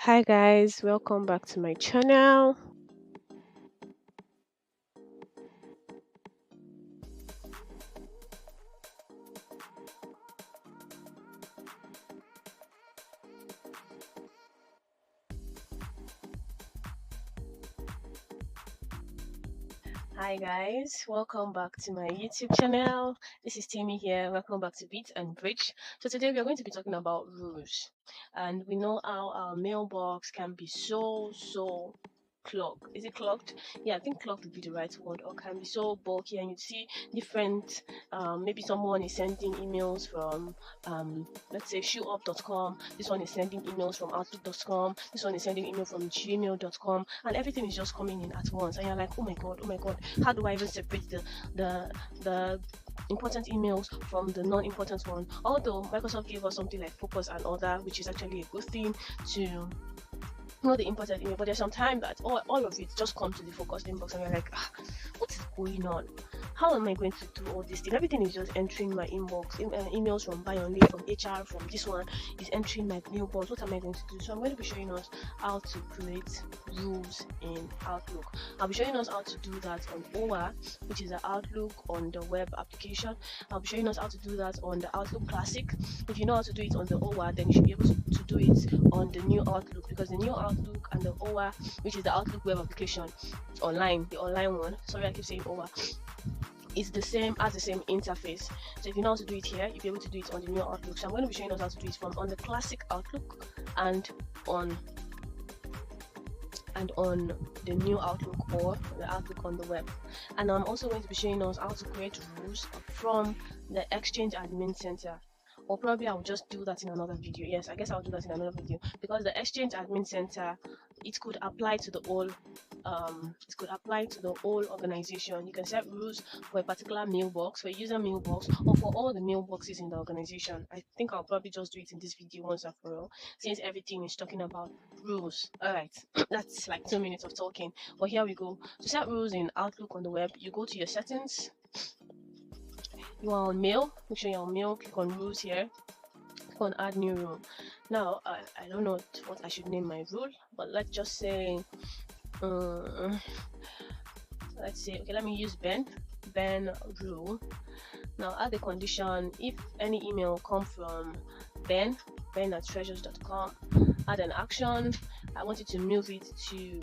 Hi guys, welcome back to my channel. Hi guys, welcome back to my YouTube channel. This is Tammy here. Welcome back to Bits and Bridge. So today we are going to be talking about rules, and we know how our mailbox can be so clogged. Is it clogged? Yeah, I think clogged would be the right word. Or can be so bulky, and you see different. Maybe someone is sending emails from let's say showup.com. This one is sending emails from outlook.com. This one is sending email from gmail.com, and everything is just coming in at once. And you're like, oh my god, how do I even separate the important emails from the non-important one? Although Microsoft gave us something like focus and other, which is actually a good thing to know the important email, but there's some time that all of it just come to the focused inbox and you're like, what is going on? How am I going to do all this thing? Everything is just entering my inbox. Emails from buy on leave, from HR, from this one is entering my mailbox. What am I going to do? So I'm going to be showing us how to create rules in Outlook. I'll be showing us how to do that on OWA, which is the Outlook on the web application. I'll be showing us how to do that on the Outlook Classic. If you know how to do it on the OWA, then you should be able to do it on the new Outlook, because the new Outlook and the OWA, which is the Outlook web application online, the online one, sorry I keep saying OWA, is the same, has the same interface. So if you know how to do it here, you'll be able to do it on the new Outlook. So I'm going to be showing us how to do it from on the classic Outlook and on the new Outlook, or the Outlook on the web. And I'm also going to be showing us how to create rules from the Exchange Admin Center. Or probably I'll just do that in another video. Yes, I guess I'll do that in another video, because the Exchange Admin Center, it could apply to the whole organization. You can set rules for a particular mailbox, for a user mailbox, or for all the mailboxes in the organization. I think I'll probably just do it in this video once and for all, since everything is talking about rules. All right, that's like 2 minutes of talking, but here we go. To set rules in Outlook on the web, you go to your settings, you are on mail, make sure you're on mail, click on rules here, click on add new rule. Now I don't know what I should name my rule, but let's just say let's say, okay, let me use Ben rule. Now add the condition: if any email come from Ben at treasures.com, add an action. I want you to move it to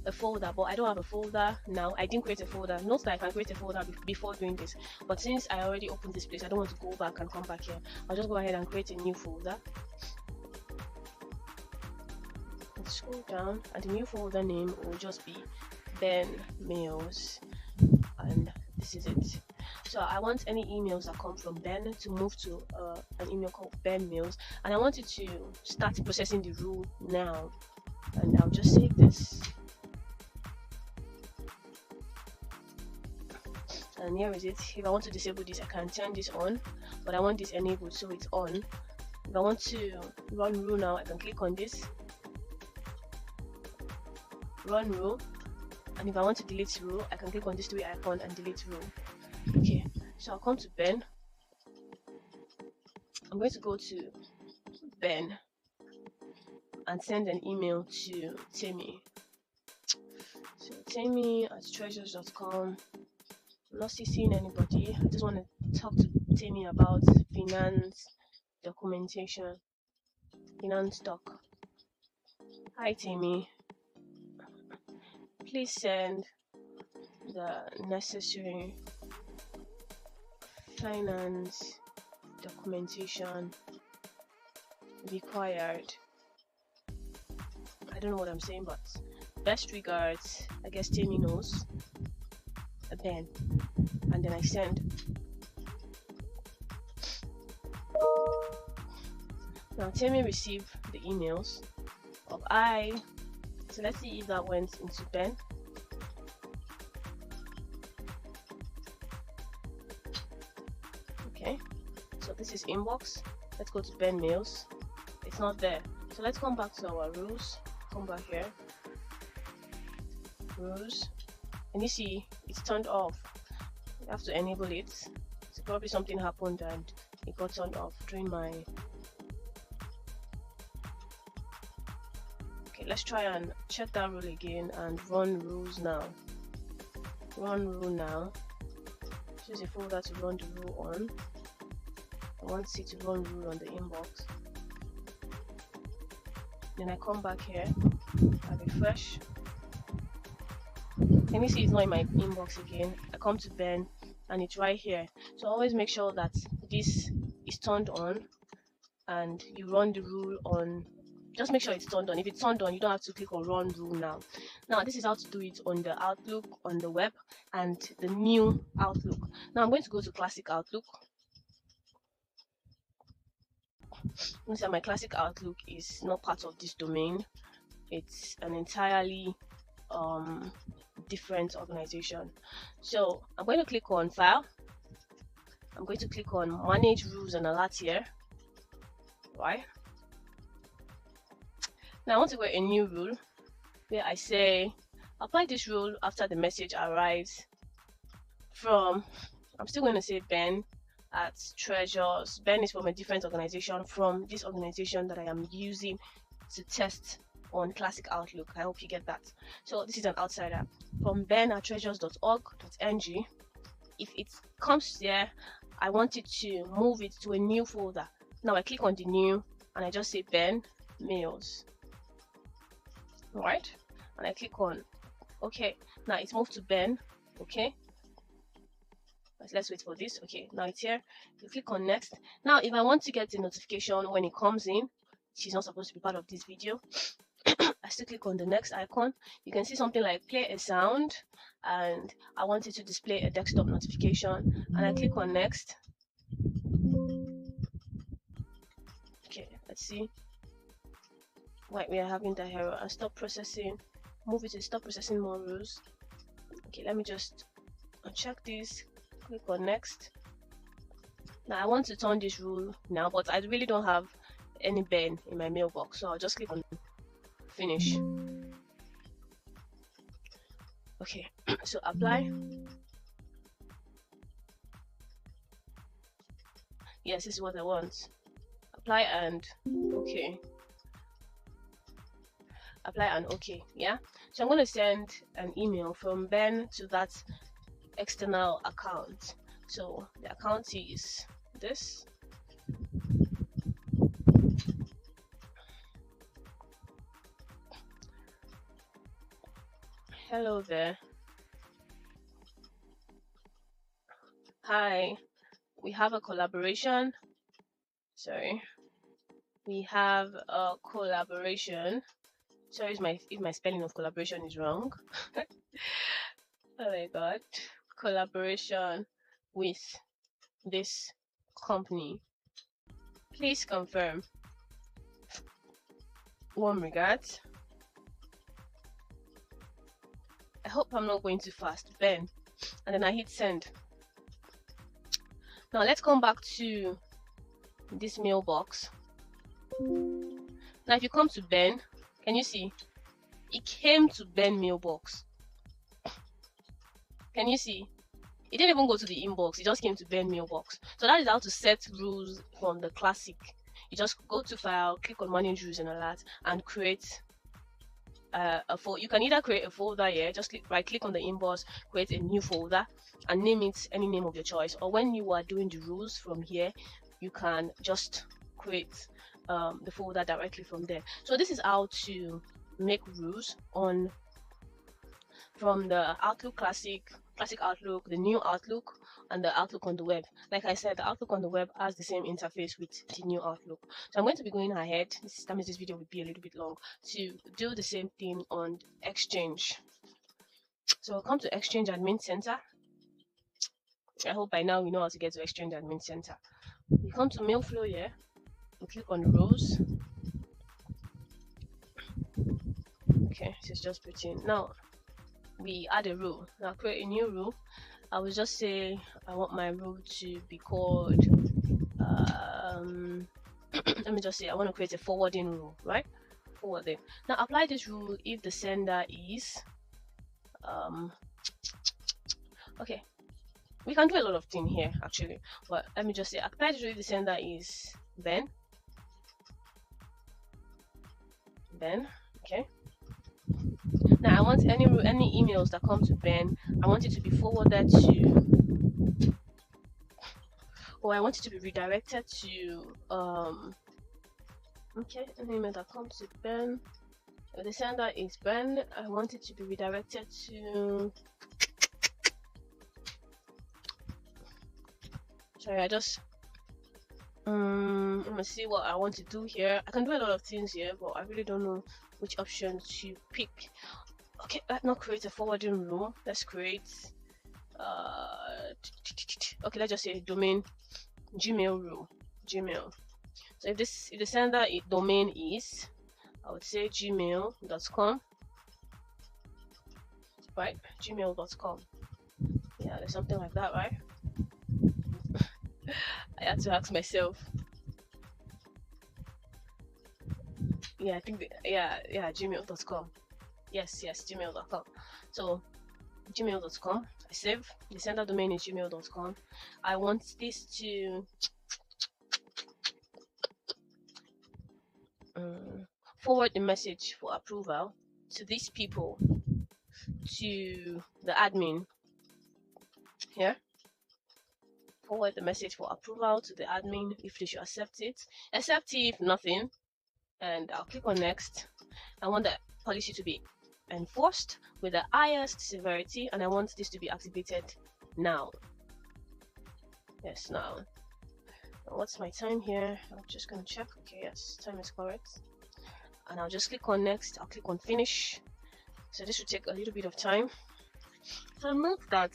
a folder, but I don't have a folder now. I didn't create a folder. Note that I can create a folder before doing this, but since I already opened this place, I don't want to go back and come back here. I'll just go ahead and create a new folder. Let's scroll down, and the new folder name will just be Ben Mails, and this is it. So I want any emails that come from Ben to move to an email called Ben Mails, and I want you to start processing the rule now. And I'll just save this. And here is it. If I want to disable this, I can turn this on, but I want this enabled, so it's on. If I want to run rule now, I can click on this, run rule, and if I want to delete rule, I can click on this three icon and delete rule. Okay, so I'll come to Ben. I'm going to go to Ben and send an email to Tammy. So Tammy at treasures.com. I'm not seeing anybody. I just want to talk to Tammy about finance documentation, finance doc. Hi Tammy, please send the necessary finance documentation required. I don't know what I'm saying, but best regards. I guess Tammy knows. Ben, and then I send. Now Tammy received the emails of I. So let's see if that went into Ben. Okay, so this is inbox. Let's go to Ben Mails. It's not there. So let's come back to our rules. Come back here. Rules. And you see it's turned off. You have to enable it. So probably something happened and it got turned off during my let's try and check that rule again and run rules now. Run rule now. Choose a folder to run the rule on. I want it to run rule on the inbox. Then I come back here, I refresh. Can you see it's not in my inbox again? I come to Ben and it's right here. So always make sure that this is turned on and you run the rule on. Just make sure it's turned on. If it's turned on, you don't have to click on run rule now. Now this is how to do it on the Outlook, on the web, and the new Outlook. Now I'm going to go to classic Outlook. Notice that my classic Outlook is not part of this domain. It's an entirely different organization. So I'm going to click on file. I'm going to click on manage rules and alerts here. Right. Now I want to create a new rule where I say apply this rule after the message arrives from, I'm still going to say Ben at Treasures. Ben is from a different organization from this organization that I am using to test on classic Outlook. I hope you get that. So this is an outsider from Ben at treasures.org.ng. If it comes there, I want it to move it to a new folder. Now I click on the new and I just say Ben mails. Right, and I click on okay. Now it's moved to Ben. Okay, let's wait for this. Okay, now it's here. You click on next. Now if I want to get the notification when it comes in, she's not supposed to be part of this video. I still click on the next icon. You can see something like play a sound, and I want it to display a desktop notification, and I click on next. Okay, let's see. Right, we are having that error. And stop processing. Move it to stop processing more rules. Okay, let me just uncheck this. Click on next. Now I want to turn this rule now, but I really don't have any Ben in my mailbox, so I'll just click on finish. Okay, so apply. Yes, this is what I want. Apply and okay. Apply and okay. Yeah, so I'm going to send an email from Ben to that external account. So the account is this. Hello there. Hi, we have a collaboration. Sorry, we have a collaboration. Sorry if my spelling of collaboration is wrong. Oh my god. Collaboration with this company. Please confirm. Warm regards. I hope I'm not going too fast, Ben. And then I hit send. Now let's come back to this mailbox. Now if you come to Ben, can you see? It came to Ben mailbox. Can you see? It didn't even go to the inbox. It just came to Ben mailbox. So that is how to set rules from the classic. You just go to file, click on manage rules and alert, and create a folder. You can either create a folder here, just right click on the inbox, create a new folder, and name it any name of your choice. Or when you are doing the rules from here, you can just create the folder directly from there. So this is how to make rules on from the Outlook classic Outlook, the new Outlook, and the Outlook on the web. Like I said, the Outlook on the web has the same interface with the new Outlook. So I'm going to be going ahead. That means this video will be a little bit long, to do the same thing on Exchange. So I'll come to Exchange Admin Center. I hope by now we know how to get to Exchange Admin Center. We come to mail flow here. We click on the rows. Okay, so it's just put in. Now we add a rule. Now create a new rule. I will just say I want my rule to be called let me just say I want to create a forwarding rule, right? Forwarding. Now apply this rule if the sender is okay, we can do a lot of things here actually, but let me just say apply this rule if the sender is Ben. Okay, Now I want any emails that come to Ben, I want it to be forwarded to, or I want it to be redirected to okay, an email that comes to Ben. If the sender is Ben, I want it to be redirected to, sorry, I just let me see what I want to do here. I can do a lot of things here, but I really don't know which option to pick. Okay, let's not create a forwarding rule. Let's create okay, let's just say domain Gmail rule. Gmail. So if the sender domain is, I would say gmail.com, right? Gmail.com. Yeah, there's something like that, right? I had to ask myself. Yeah, I think yeah, gmail.com. Yes, gmail.com. So gmail.com, I save. The sender domain is gmail.com. I want this to forward the message for approval to these people, to the admin here. Forward the message for approval to the admin if they should accept it. Accept if nothing, and I'll click on next. I want the policy to be enforced with the highest severity, and I want this to be activated now. Yes, now. What's my time here? I'm just gonna check. Okay, yes, time is correct. And I'll just click on next. I'll click on finish. So this will take a little bit of time. So note that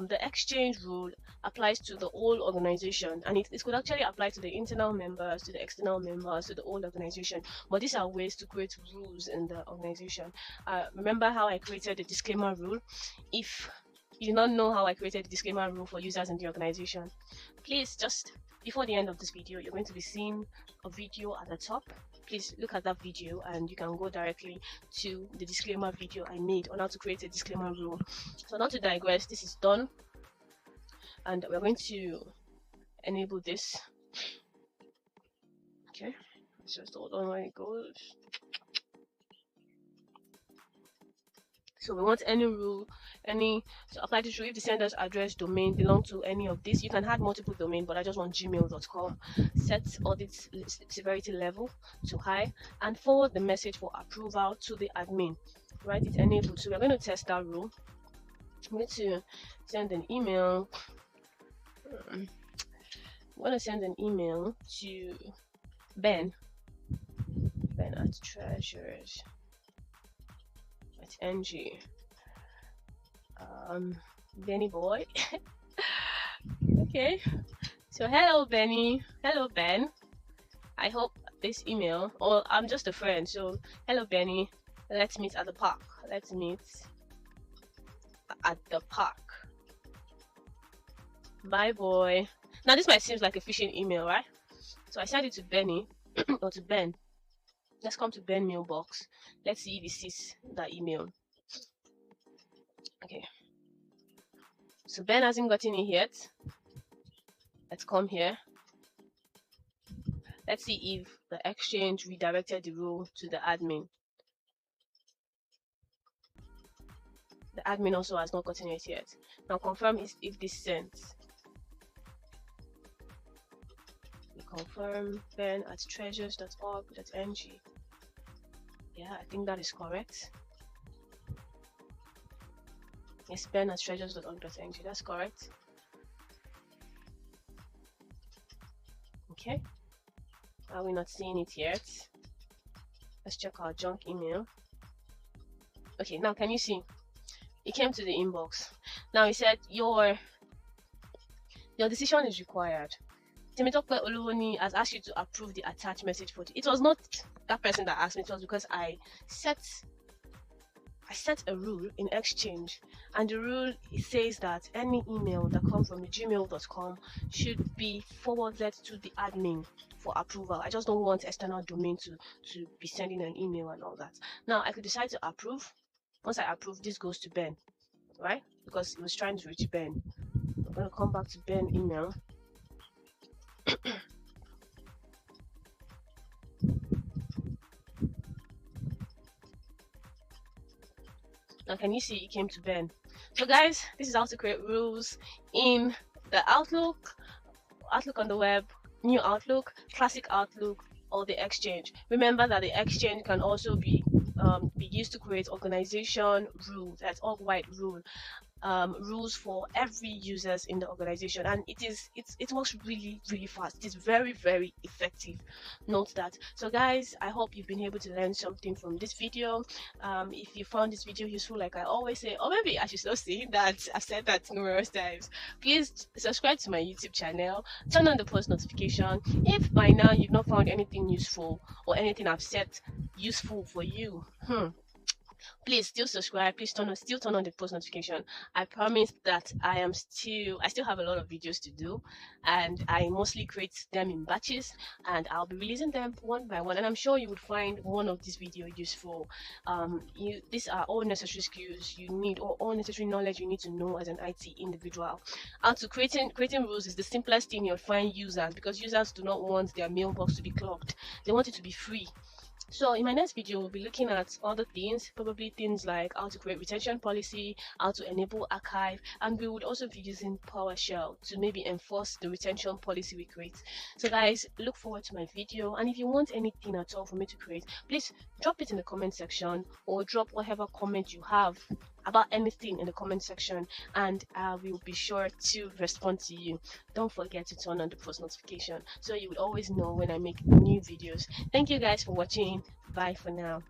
the exchange rule applies to the whole organization, and it could actually apply to the internal members, to the external members, to the whole organization. But these are ways to create rules in the organization. Remember how I created the disclaimer rule? If you do not know how I created the disclaimer rule for users in the organization, please just before the end of this video, you're going to be seeing a video at the top. Please look at that video and you can go directly to the disclaimer video I made on how to create a disclaimer rule. So not to digress, this is done, and we're going to enable this. Okay, let's just hold on where it goes. So we want any rule, so apply this rule if the sender's address domain belong to any of these. You can add multiple domain, but I just want gmail.com. Set audit severity level to high and forward the message for approval to the admin. Right, it's enabled. So we're going to test that rule. I'm going to send an email. I'm going to send an email to Ben at treasures at ng. Benny boy. Okay, so hello Benny, hello Ben. I hope this email, or I'm just a friend, so hello Benny, let's meet at the park. Let's meet at the park. Bye boy. Now this might seem like a phishing email, right? So I sent it to Benny or to Ben. Let's come to Ben mailbox. Let's see if he sees that email. Okay, so Ben hasn't gotten it yet. Let's come here. Let's see if the exchange redirected the rule to the admin. The admin also has not gotten it yet. Now confirm if this sends. We confirm Ben at treasures.org.ng. Yeah, I think that is correct. Yes, Ben at treasures.org.ng. That's correct. Okay. Are we not seeing it yet? Let's check our junk email. Okay, now can you see? It came to the inbox. Now it said your decision is required. Temitope Oluvoni has asked you to approve the attached message for it was not that person that asked me, it was because I set a rule in Exchange, and the rule says that any email that comes from the gmail.com should be forwarded to the admin for approval. I just don't want external domain to be sending an email and all that. Now I could decide to approve. Once I approve, this goes to Ben, right? Because it was trying to reach Ben. I'm going to come back to Ben email. Now can you see it came to Ben? So guys, this is how to create rules in the Outlook on the web, new Outlook, classic Outlook, or the Exchange. Remember that the Exchange can also be used to create organization rules. That's all white rule. Rules for every users in the organization, and it works really fast. It is very effective. Note that. So guys, I hope you've been able to learn something from this video. If you found this video useful, like I always say, or maybe I should stop saying that, I've said that numerous times, please subscribe to my YouTube channel, turn on the post notification. If by now you've not found anything useful or anything I've said useful for you, please still subscribe. Please still turn on the post notification. I promise that I still have a lot of videos to do, and I mostly create them in batches, and I'll be releasing them one by one, and I'm sure you would find one of these videos useful. These are all necessary skills you need, or all necessary knowledge you need to know as an IT individual. And to creating rules is the simplest thing you'll find users, because users do not want their mailbox to be clogged. They want it to be free. So in my next video, we'll be looking at other things, probably things like how to create retention policy, how to enable archive, and we would also be using PowerShell to maybe enforce the retention policy we create. So guys, look forward to my video, and if you want anything at all for me to create, please drop it in the comment section, or drop whatever comment you have about anything in the comment section, and I will be sure to respond to you. Don't forget to turn on the post notification so you would always know when I make new videos. Thank you guys for watching. Bye for now.